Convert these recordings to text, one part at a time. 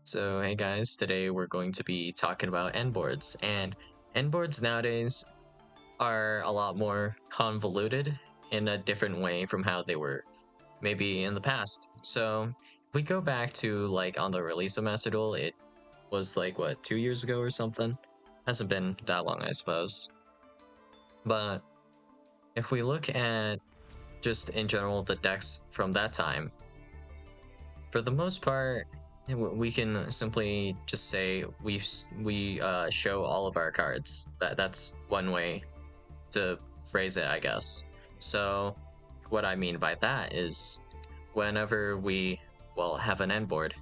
So, hey guys, today we're going to be talking about endboards, and endboards nowadays are a lot more convoluted in a different way from how they were maybe in the past. So, if we go back to like on the release of Master Duel, it was like what, 2 years ago or something? Hasn't been that long, I suppose. But if we look at just in general the decks from that time, for the most part, we can simply just say we show all of our cards. That's one way to phrase it, I guess. So what I mean by that is whenever we have an end board,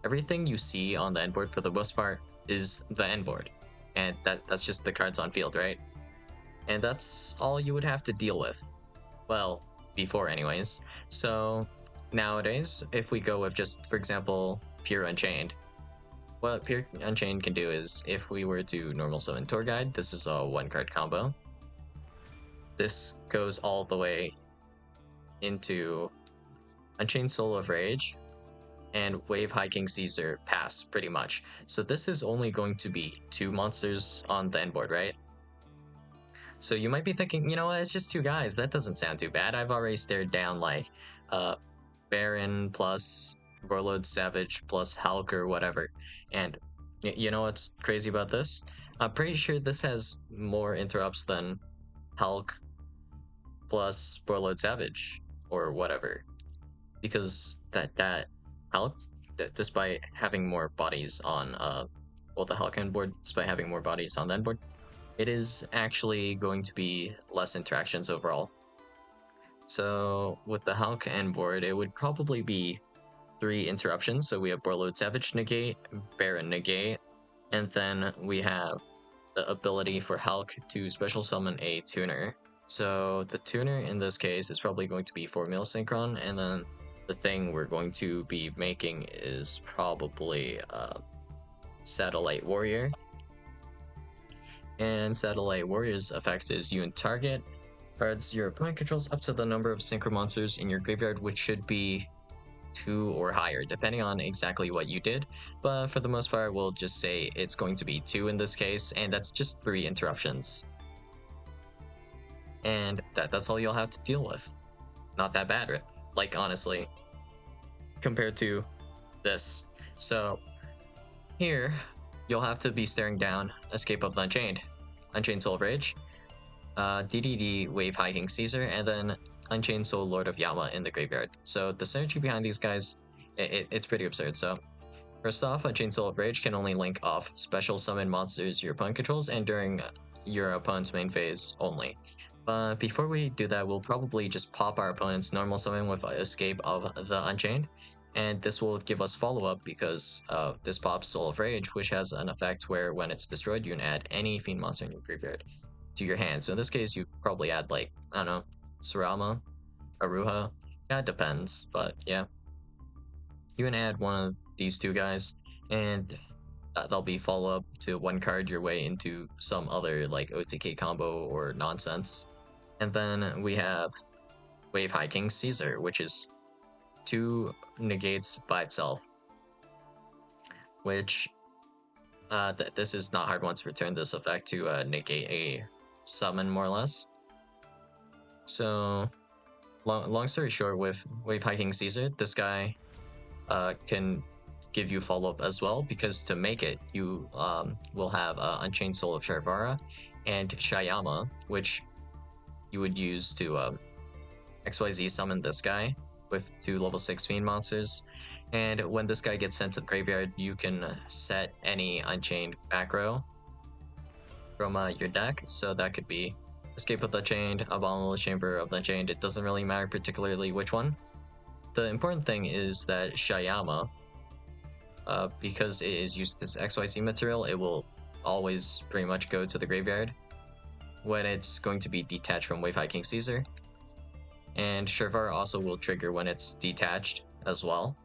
everything you see on the end board for the most part is the end board, and that's just the cards on field, right? And that's all you would have to deal with. Well, before anyways. So nowadays, if we go with just, for example, pure Unchained, what pure Unchained can do is if we were to normal summon Tour Guide, this is a 1 card combo. This goes all the way into Unchained Soul of Rage and Wave High King Caesar pass, pretty much. So this is only going to be 2 monsters on the end board, right? So you might be thinking, you know what, it's just 2 guys. That doesn't sound too bad. I've already stared down like Baron plus Warlord Savage plus Hulk or whatever. And you know what's crazy about this? I'm pretty sure this has more interrupts than Hulk plus Warlord Savage or whatever. Because that Hulk, despite having more bodies on the Hulk end board, despite having more bodies on the end board, it is actually going to be less interactions overall. So with the Hulk end board, it would probably be 3 interruptions. So we have Warlord Savage negate, Baron negate, and then we have the ability for Hulk to special summon a tuner. So the tuner in this case is probably going to be Formula Synchron, and then the thing we're going to be making is probably Satellite Warrior. And Satellite Warrior's effect is you target cards your opponent controls up to the number of synchro monsters in your graveyard, which should be 2 or higher, depending on exactly what you did. But for the most part, we'll just say it's going to be 2 in this case, and that's just 3 interruptions. And that's all you'll have to deal with. Not that bad, right? Like, honestly, compared to this. So here, you'll have to be staring down Escape of the Unchained, Unchained Soul of Rage, DDD Wave High King Caesar, and then Unchained Soul Lord of Yama in the graveyard. So the synergy behind these guys, it's pretty absurd. So first off, Unchained Soul of Rage can only link off special summon monsters your opponent controls and during your opponent's main phase only. But before we do that, we'll probably just pop our opponent's normal summon with Escape of the Unchained, and this will give us follow-up because this pops Soul of Rage, which has an effect where when it's destroyed, you can add any Fiend monster in your graveyard to your hand. So in this case, you probably add like, I don't know, Sarama, Aruha. Yeah, it depends, but yeah. You can add one of these 2 guys, and that'll be follow-up to 1 card your way into some other like OTK combo or nonsense. And then we have Wave High King Caesar, which is 2 negates by itself, which this is not hard once return this effect to negate a summon, more or less. So long story short, with Wave High King Caesar, this guy can give you follow-up as well, because to make it, you will have Unchained Soul of Sharvara and Shayama, which you would use to XYZ summon this guy with 2 level 6 Fiend monsters. And when this guy gets sent to the graveyard, you can set any Unchained back row from your deck. So that could be Escape of the Chained, Abominable Chamber of the Chained. It doesn't really matter particularly which one. The important thing is that Shayama, because it is used as XYZ material, it will always pretty much go to the graveyard when it's going to be detached from Wave High King Caesar. And Sharvara also will trigger when it's detached as well.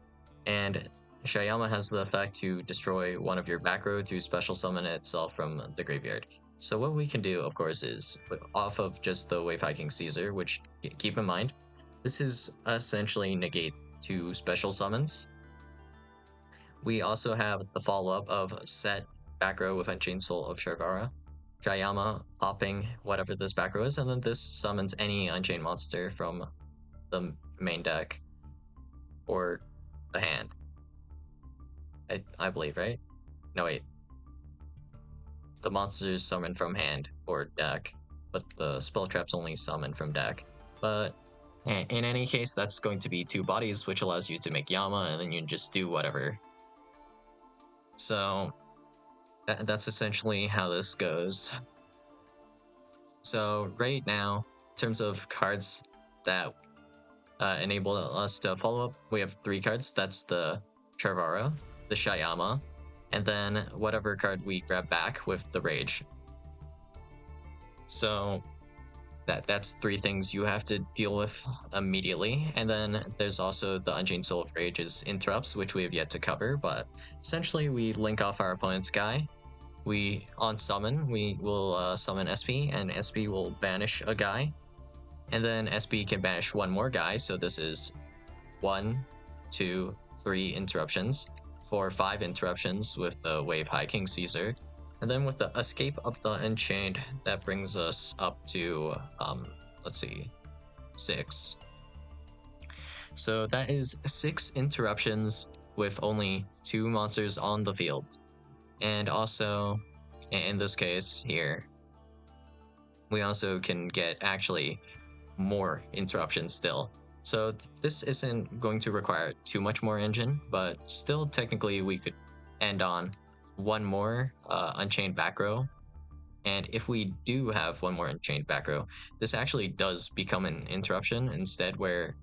And Shayama has the effect to destroy one of your back row to special summon itself from the graveyard. So what we can do, of course, is off of just the Wave High King Caesar, which, keep in mind, this is essentially negate 2 special summons. we also have the follow-up of set back row with Unchained Soul of Sharvara, Jayama popping whatever this back row is, and then this summons any Unchained monster from the main deck or the hand. I believe, right? No, wait. The monsters summon from hand or deck, but the spell traps only summon from deck. But in any case, that's going to be 2 bodies, which allows you to make Yama, and then you just do whatever. So that's essentially how this goes. So right now, in terms of cards that enable us to follow up, we have 3 cards. That's the Charvara, the Shayama, and then whatever card we grab back with the Rage. So that's 3 things you have to deal with immediately. And then there's also the Unchained Soul of Rage's interrupts, which we have yet to cover, but essentially we link off our opponent's guy. We on summon, we will summon SP, and SP will banish a guy. And then SP can banish 1 more guy, so this is 1, 2, 3 interruptions, 4, 5 interruptions with the Wave High King Caesar. And then with the Escape of the Unchained, that brings us up to, let's see, 6. So that is 6 interruptions with only 2 monsters on the field. And also, in this case here, we also can get actually more interruptions still. So this isn't going to require too much more engine, but still technically we could end on 1 more Unchained back row. And if we do have 1 more Unchained back row, this actually does become an interruption instead, where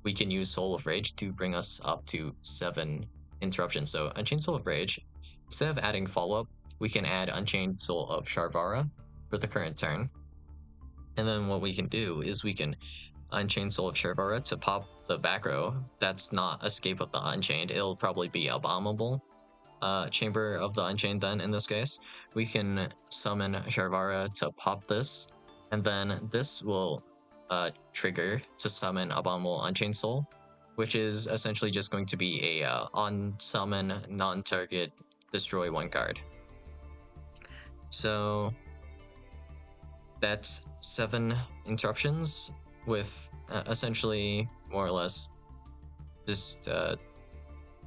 we can use Soul of Rage to bring us up to 7 interruptions. So Unchained Soul of Rage, instead of adding follow-up, we can add Unchained Soul of Sharvara for the current turn. And then what we can do is we can Unchained Soul of Sharvara to pop the back row. That's not Escape of the Unchained. It'll probably be Abominable Chamber of the Unchained then in this case. We can summon Sharvara to pop this, and then this will trigger to summon Abominable Unchained Soul, which is essentially just going to be a on summon non-target destroy 1 card. So that's 7 interruptions with essentially more or less just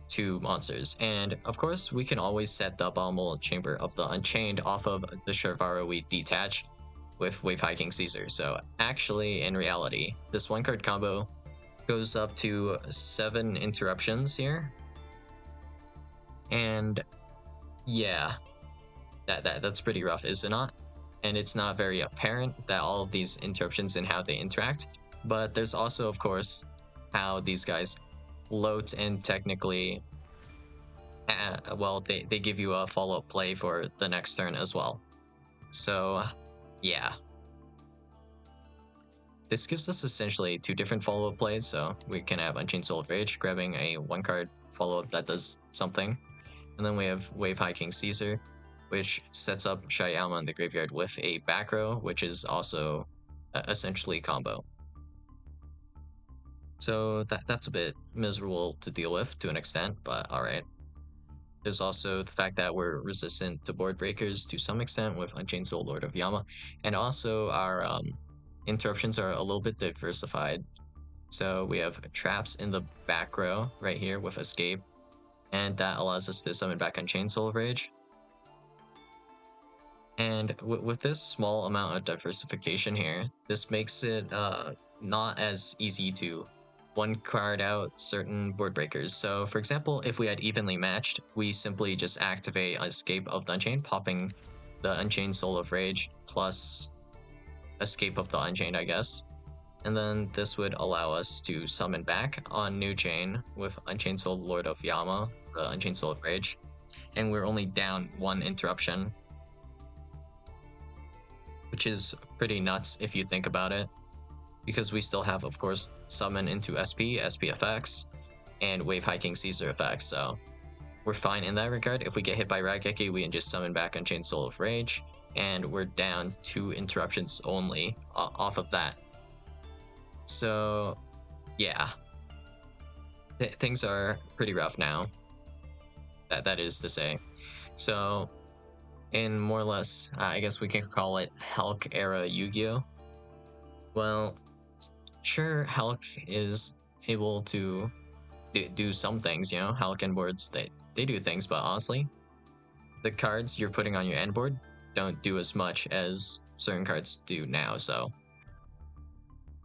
2 monsters. And of course, we can always set the Abominable Chamber of the Unchained off of the Sharvara we detach with Wave High King Caesar. So actually, in reality, this 1 card combo goes up to 7 interruptions here. And yeah, that's pretty rough, is it not? And it's not very apparent that all of these interruptions and how they interact. But there's also, of course, how these guys load and technically, well, they give you a follow-up play for the next turn as well. So, yeah. This gives us essentially 2 different follow-up plays, so we can have Unchained Soul of Rage, grabbing a 1-card follow-up that does something. And then we have Wave High King Caesar, which sets up Shayama in the graveyard with a back row, which is also essentially combo. So that's a bit miserable to deal with to an extent, but alright. There's also the fact that we're resistant to board breakers to some extent with Unchained Soul Lord of Yama, and also our interruptions are a little bit diversified. So we have traps in the back row right here with Escape, and that allows us to summon back Unchained Soul of Rage. And with this small amount of diversification here, this makes it not as easy to 1 card out certain board breakers. So for example, if we had evenly matched, we simply just activate Escape of the Unchained, popping the Unchained Soul of Rage plus Escape of the Unchained, I guess. And then this would allow us to summon back on New Chain with Unchained Soul Lord of Yama, the Unchained Soul of Rage. And we're only down 1 interruption, which is pretty nuts if you think about it, because we still have, of course, summon into SP effects, and Wave High King Caesar effects, so we're fine in that regard. If we get hit by Raigeki, we can just summon back Unchained Soul of Rage, and we're down 2 interruptions only off of that. So, yeah. Things are pretty rough now. that is to say. So, in more or less, I guess we can call it Hulk era Yu-Gi-Oh. Well, sure, Hulk is able to do some things, you know. Hulk Endboards, they do things, but honestly, the cards you're putting on your Endboard don't do as much as certain cards do now. So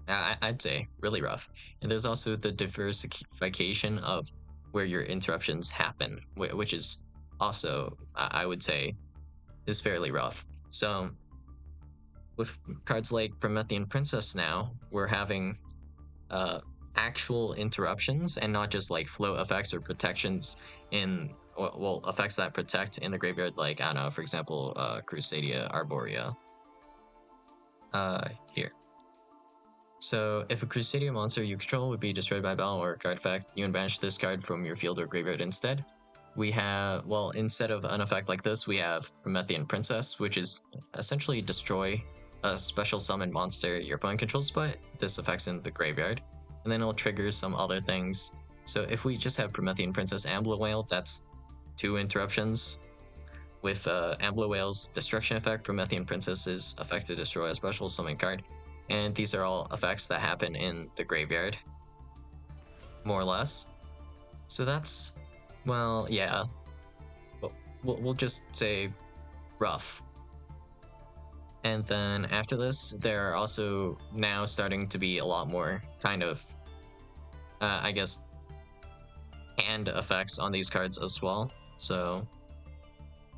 I'd say really rough. And there's also the diversification of where your interruptions happen, which is also, I would say, is fairly rough. So with cards like Promethean Princess now, we're having uh, actual interruptions and not just like float effects or protections in, well, effects that protect in the graveyard, like, I don't know, for example, Crusadia Arborea. Here. So, if a Crusadia monster you control would be destroyed by battle or a card effect, you can banish this card from your field or graveyard instead. We have, well, instead of an effect like this, we have Promethean Princess, which is essentially destroy a special summon monster your opponent controls, but this affects in the graveyard. And then it'll trigger some other things. So if we just have Promethean Princess Ambler Whale, that's 2 interruptions. With Ambler Whale's destruction effect, Promethean Princess's effect to destroy a special summon card. And these are all effects that happen in the graveyard, more or less. So that's, well, yeah. We'll just say rough. And then after this, there are also now starting to be a lot more kind of, I guess, hand effects on these cards as well. So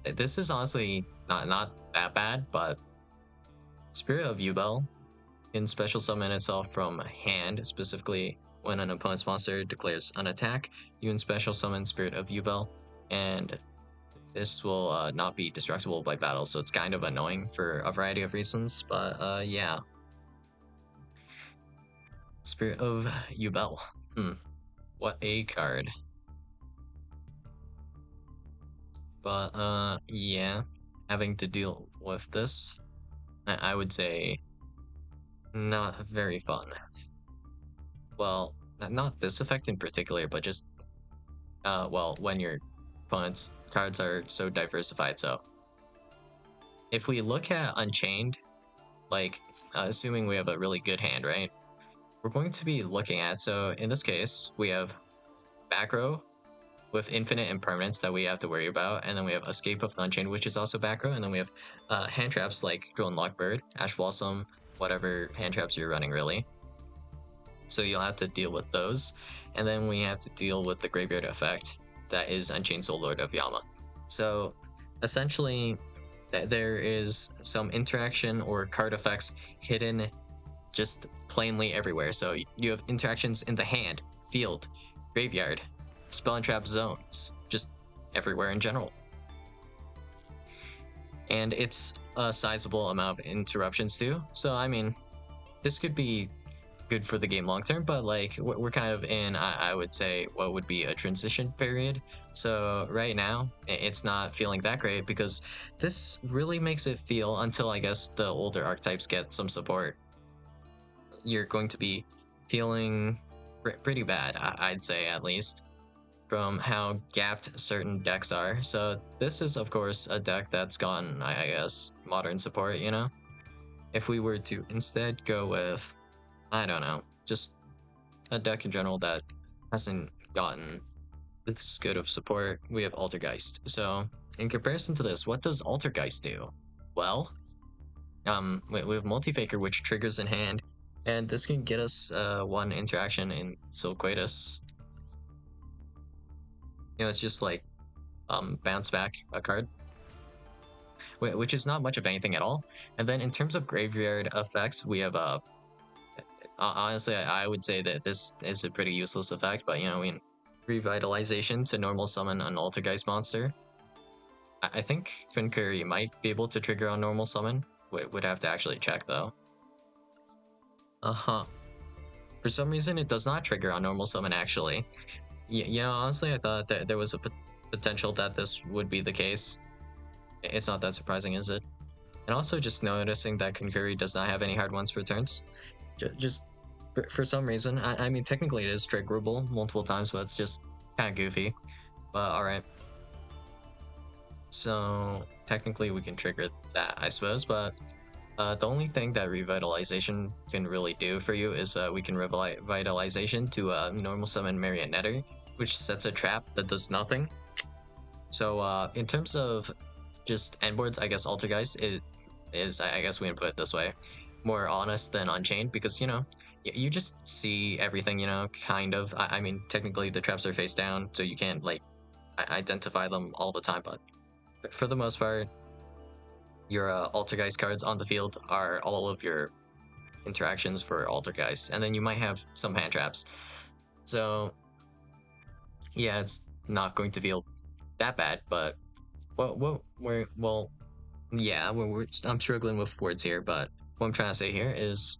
this is honestly not that bad, but Spirit of Yubel can special summon itself from hand, specifically when an opponent's monster declares an attack. You can special summon Spirit of Yubel, and this will not be destructible by battle, so it's kind of annoying for a variety of reasons, but yeah. Spirit of Yubel. What a card. But yeah, having to deal with this, I would say not very fun. Well, not this effect in particular, but just, well, when your opponent's cards are so diversified. So if we look at Unchained, like, assuming we have a really good hand, right? We're going to be looking at, so in this case, we have back row with infinite impermanence that we have to worry about, and then we have Escape of the Unchained, which is also back row, and then we have hand traps like Drone Lockbird, Ash Blossom, whatever hand traps you're running, really. So you'll have to deal with those, and then we have to deal with the graveyard effect that is Unchained Soul Lord of Yama. So essentially, there is some interaction or card effects hidden just plainly everywhere. So you have interactions in the hand, field, graveyard, spell and trap zones, just everywhere in general. And it's a sizable amount of interruptions too. So I mean, this could be good for the game long term, but like we're kind of in, I would say, what would be a transition period. So right now it's not feeling that great because this really makes it feel, until I guess the older archetypes get some support, you're going to be feeling pretty bad, I'd say, at least, from how gapped certain decks are. So this is, of course, a deck that's gotten, I guess, modern support, you know? If we were to instead go with, I don't know, just a deck in general that hasn't gotten this good of support, we have Altergeist. So in comparison to this, what does Altergeist do? Well, we have Multi-Faker, which triggers in hand, and this can get us 1 interaction in Silquatus. You know, it's just like bounce back a card, which is not much of anything at all. And then in terms of graveyard effects, we have honestly, I would say that this is a pretty useless effect, but you know, I mean, revitalization to normal summon an Altergeist monster. I think Concurry might be able to trigger on normal summon. Would have to actually check though. For some reason, it does not trigger on normal summon, actually. Yeah, honestly, I thought that there was a potential that this would be the case. It's not that surprising, is it? And also just noticing that Concurry does not have any hard ones for turns. Just for some reason. I mean, technically it is triggerable multiple times, but it's just kind of goofy. But alright. So technically we can trigger that, I suppose, but the only thing that revitalization can really do for you is we can revitalization to a normal summon Marionetter, which sets a trap that does nothing. So in terms of just Endboards, I guess Altergeist is, I guess we can put it this way, more honest than Unchained, because, you know, you just see everything, you know, kind of. I mean, technically the traps are face down, so you can't, like, identify them all the time, but for the most part, your Altergeist cards on the field are all of your interactions for Altergeist, and then you might have some hand traps. So, yeah, it's not going to feel that bad, but I'm struggling with words here, but what I'm trying to say here is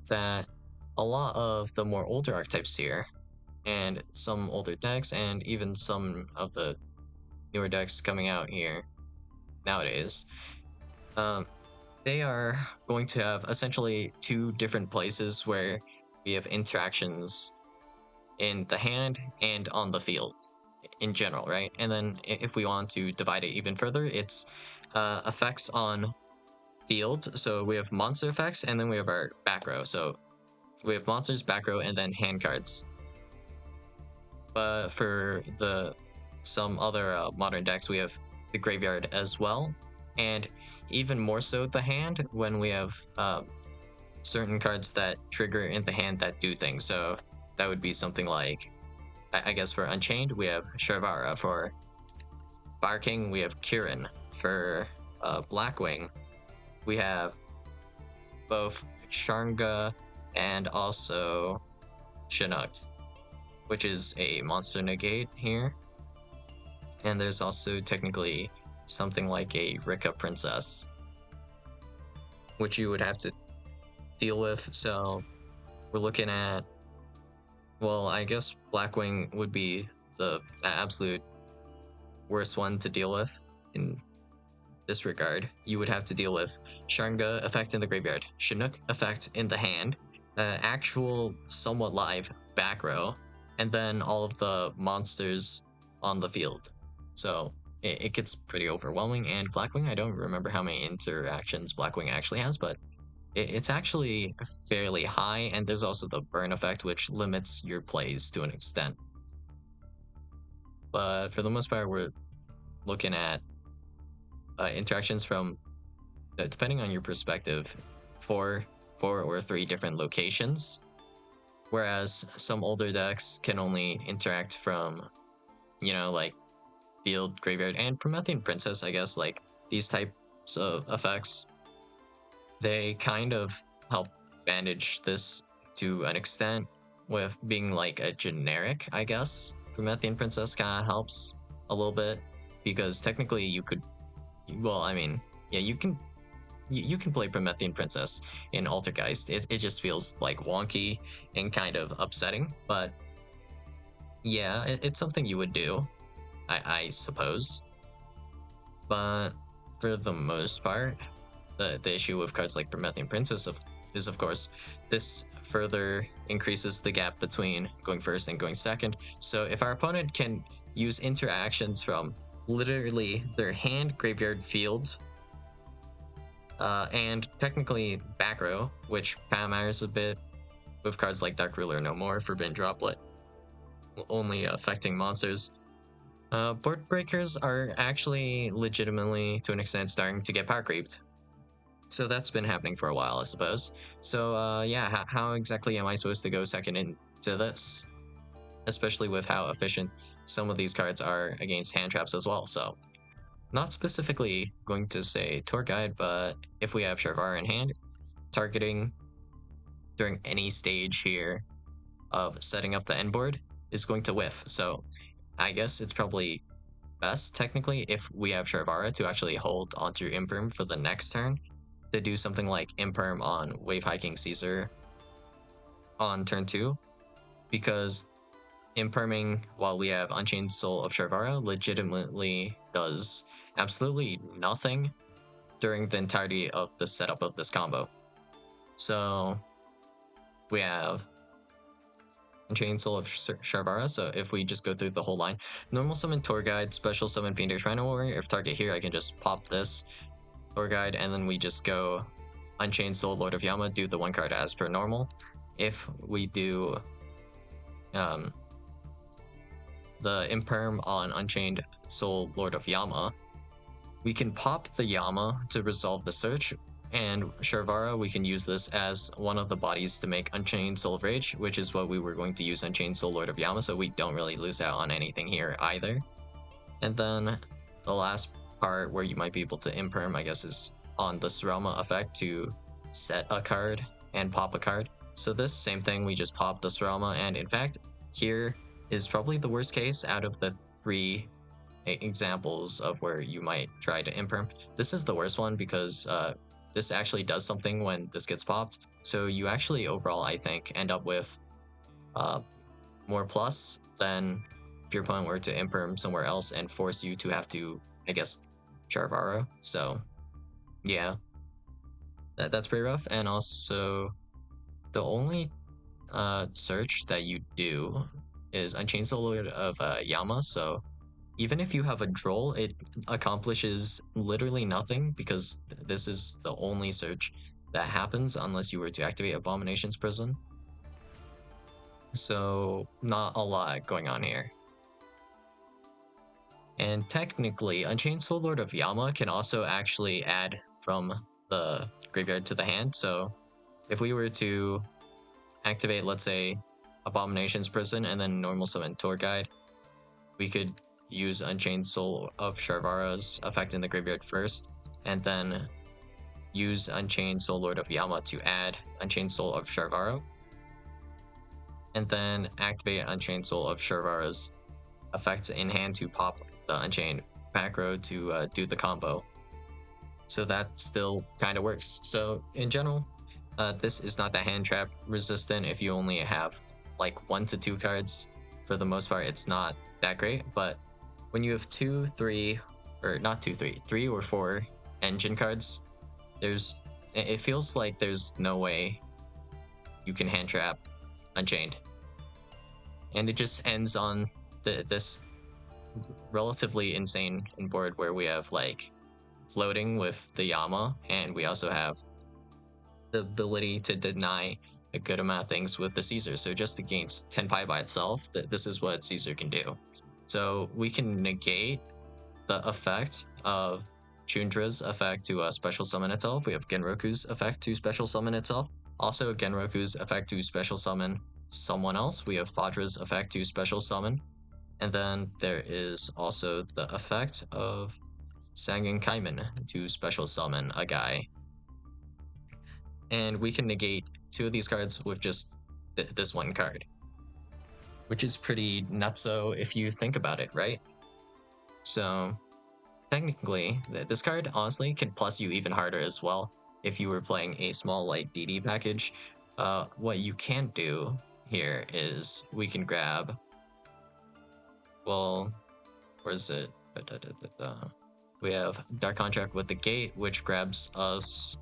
that a lot of the more older archetypes here, and some older decks, and even some of the newer decks coming out here nowadays, they are going to have essentially two different places where we have interactions in the hand and on the field in general, right? And then if we want to divide it even further, it's effects on field. So we have monster effects, and then we have our back row. So we have monsters, back row, and then hand cards. But for some other modern decks, we have the graveyard as well, and even more so the hand when we have certain cards that trigger in the hand that do things. So that would be something like, I guess for Unchained, we have Sharvara. For Fire King, we have Kirin. For Blackwing, we have both Sharnga and also Chinook, which is a monster negate here. And there's also technically something like a Rika Princess, which you would have to deal with. So we're looking at, well, I guess Blackwing would be the absolute worst one to deal with in this regard. You would have to deal with Sharnga effect in the graveyard, Chinook effect in the hand, actual somewhat live back row, and then all of the monsters on the field. So it gets pretty overwhelming. And Blackwing, I don't remember how many interactions Blackwing actually has, but it's actually fairly high. And there's also the burn effect, which limits your plays to an extent. But for the most part, we're looking at interactions from, depending on your perspective, four or three different locations, whereas some older decks can only interact from, you know, like field, graveyard, and Promethean Princess. I guess like these types of effects, they kind of help bandage this to an extent with being like a generic, I guess. Promethean Princess kind of helps a little bit, because technically you could, well, I mean, yeah, you can play Promethean Princess in Altergeist. It just feels like wonky and kind of upsetting, but yeah, it's something you would do, I suppose. But for the most part, the issue with cards like Promethean Princess is of course this further increases the gap between going first and going second. So if our opponent can use interactions from literally their hand, graveyard, field, and technically back row, which kind of matters a bit with cards like Dark Ruler No More, Forbidden Droplet, only affecting monsters. Board breakers are actually legitimately, to an extent, starting to get power creeped. So that's been happening for a while, I suppose. So yeah, how exactly am I supposed to go second into this? Especially with how efficient some of these cards are against hand traps as well. So not specifically going to say tour guide, but if we have Sharvara in hand, targeting during any stage here of setting up the end board is going to whiff. So I guess it's probably best technically if we have Sharvara to actually hold onto Imperm for the next turn, to do something like Imperm on Wave Hiking Caesar on turn 2, because Imperming while we have Unchained Soul of Sharvara legitimately does absolutely nothing during the entirety of the setup of this combo. So we have Unchained Soul of Sharvara. So if we just go through the whole line, normal summon Tour Guide, special summon Fiendish Rhino Warrior. If target here, I can just pop this Tour Guide, and then we just go Unchained Soul Lord of Yama, do the one card as per normal. If we do the Imperm on Unchained Soul Lord of Yama, we can pop the Yama to resolve the search, and Sharvara, we can use this as one of the bodies to make Unchained Soul of Rage, which is what we were going to use Unchained Soul Lord of Yama, so we don't really lose out on anything here either. And then the last part where you might be able to Imperm, I guess, is on the Surama effect to set a card and pop a card. So this same thing, we just pop the Surama, and in fact, here is probably the worst case out of the 3 examples of where you might try to Imperm. This is the worst one because this actually does something when this gets popped. So you actually overall, I think, end up with more plus than if your opponent were to Imperm somewhere else and force you to have to, I guess, Sharvara. So yeah, that's pretty rough. And also, the only search that you do is Unchained Soul Lord of Yama. So even if you have a Droll, it accomplishes literally nothing because this is the only search that happens unless you were to activate Abomination's Prison. So not a lot going on here. And technically, Unchained Soul Lord of Yama can also actually add from the graveyard to the hand. So if we were to activate, let's say, Abomination's Prison and then normal summon Tour Guide, we could use Unchained Soul of Sharvara's effect in the graveyard first, and then use Unchained Soul Lord of Yama to add Unchained Soul of Sharvara, and then activate Unchained Soul of Sharvara's effect in hand to pop the Unchained back row to do the combo. So that still kind of works. So in general, this is not that hand trap resistant. If you only have like 1 to 2 cards, for the most part, it's not that great. But when you have 2, 3, or not 2, 3, 3 or 4 engine cards, it feels like there's no way you can hand trap Unchained. And it just ends on this relatively insane board where we have like floating with the Yama, and we also have the ability to deny a good amount of things with the Caesar. So just against Tenpai by itself, this is what Caesar can do. So we can negate the effect of Chundra's effect to special summon itself. We have Genroku's effect to special summon itself. Also Genroku's effect to special summon someone else. We have Fadra's effect to special summon. And then there is also the effect of Sangen Kaiman to special summon a guy. And we can negate 2 of these cards with just this one card, which is pretty nutso if you think about it, right? So technically, this card honestly can plus you even harder as well if you were playing a small light DD package. What you can do here is we can grab, well, where is it? We have Dark Contract with the Gate, which grabs us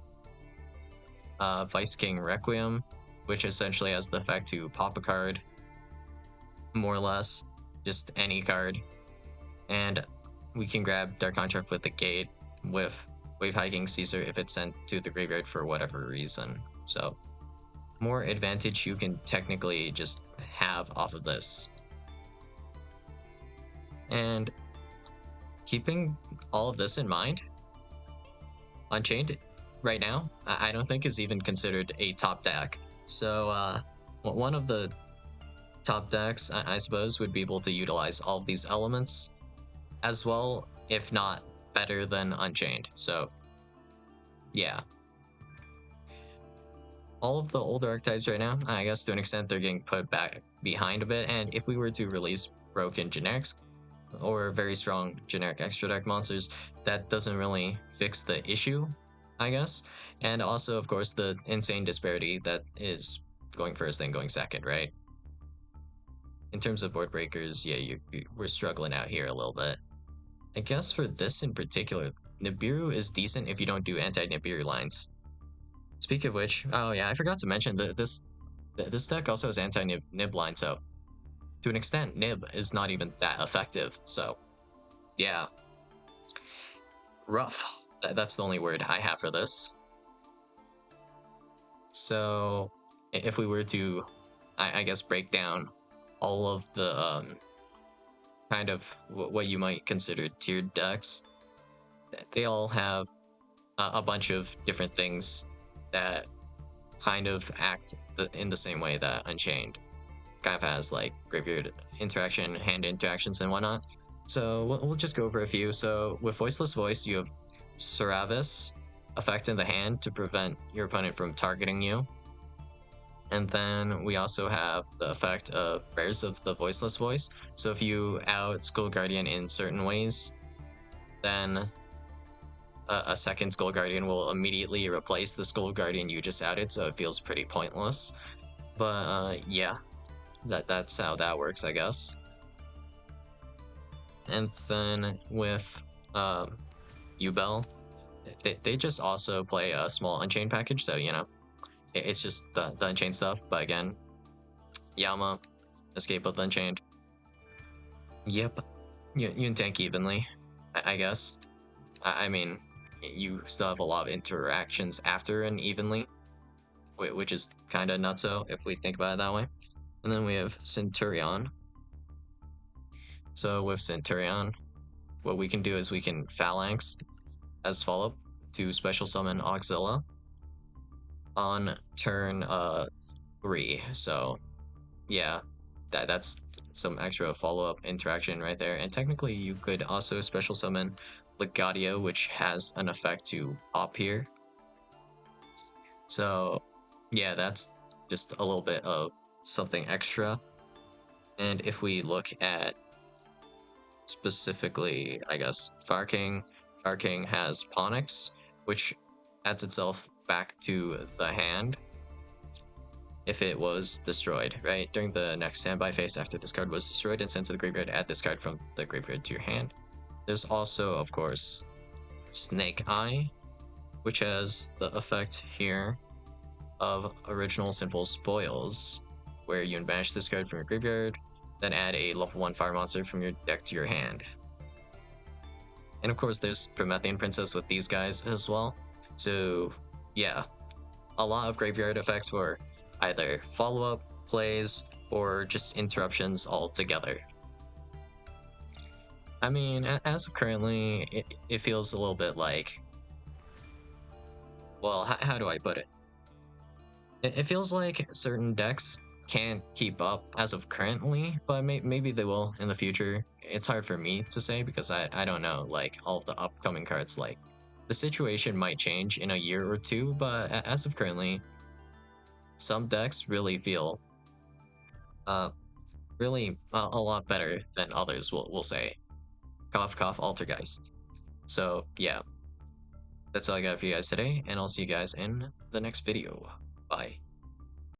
Vice King Requiem, which essentially has the effect to pop a card, more or less, just any card. And we can grab Dark Contract with the Gate with Wave Hiking Caesar if it's sent to the graveyard for whatever reason. So more advantage you can technically just have off of this. And keeping all of this in mind, Unchained right now, I don't think is even considered a top deck. So one of the top decks, I suppose, would be able to utilize all of these elements as well, if not better than Unchained. So yeah. All of the older archetypes right now, I guess to an extent, they're getting put back behind a bit. And if we were to release broken generics or very strong generic extra deck monsters, that doesn't really fix the issue, I guess. And also, of course, the insane disparity that is going first and going second, right? In terms of board breakers, yeah, we're struggling out here a little bit. I guess for this in particular, Nibiru is decent if you don't do anti-Nibiru lines. Speaking of which, oh yeah, I forgot to mention that this This deck also has anti-nib line, so to an extent, nib is not even that effective. So yeah, rough. That's the only word I have for this. So if we were to, I guess, break down all of the kind of what you might consider tiered decks, they all have a bunch of different things that kind of act in the same way that Unchained kind of has, like graveyard interaction, hand interactions, and whatnot. So we'll just go over a few. So with Voiceless Voice, you have Saravis effect in the hand to prevent your opponent from targeting you. And then we also have the effect of Prayers of the Voiceless Voice. So if you out Skull Guardian in certain ways, then a second Skull Guardian will immediately replace the Skull Guardian you just outed, so it feels pretty pointless. But yeah, that's how that works, I guess. And then with Yubel, they just also play a small Unchained package, so you know, it's just the Unchained stuff. But again, Yama, Escape with Unchained. Yep, you can tank evenly, I guess. I mean, you still have a lot of interactions after an evenly, which is kind of nutso if we think about it that way. And then we have Centurion. So with Centurion, what we can do is we can Phalanx as follow-up to special summon Auxilla on turn 3. So yeah, that's some extra follow-up interaction right there. And technically you could also special summon Legadio, which has an effect to pop here. So yeah, that's just a little bit of something extra. And if we look at specifically, I guess, Fire King has Ponix, which adds itself back to the hand if it was destroyed, right? During the next standby phase after this card was destroyed and sent to the graveyard, add this card from the graveyard to your hand. There's also, of course, Snake Eye, which has the effect here of Original Sinful Spoils, where you banish this card from your graveyard, then add a level 1 fire monster from your deck to your hand. And of course, there's Promethean Princess with these guys as well. So yeah, a lot of graveyard effects for either follow-up plays or just interruptions altogether. I mean, as of currently, it feels a little bit like, well, how do I put it? It feels like certain decks can't keep up as of currently, but maybe they will in the future. It's hard for me to say because I don't know, like, all of the upcoming cards. Like, the situation might change in a year or two, but as of currently, some decks really feel really a lot better than others, we'll say. Cough, cough, Altergeist. So yeah, that's all I got for you guys today, and I'll see you guys in the next video. Bye.